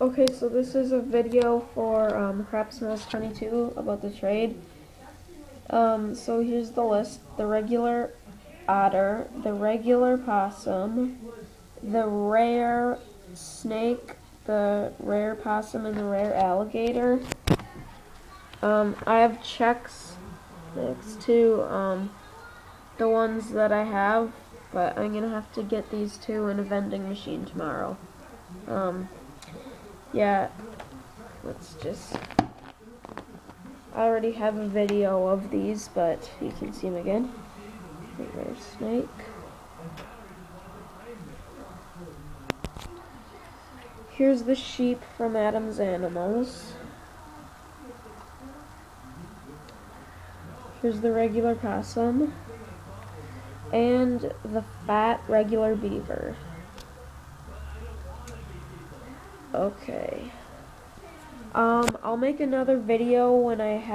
Okay, so this is a video for Crap Smells 22 about the trade. So here's the list: the regular otter, the regular possum, the rare snake, the rare possum, and the rare alligator. I have checks next to the ones that I have, but I'm gonna have to get these two in a vending machine tomorrow. Yeah, let's just... I already have a video of these, but you can see them again. The rare snake. Here's the sheep from Adam's Animals. Here's the regular possum. And the fat regular beaver. Okay. I'll make another video when I have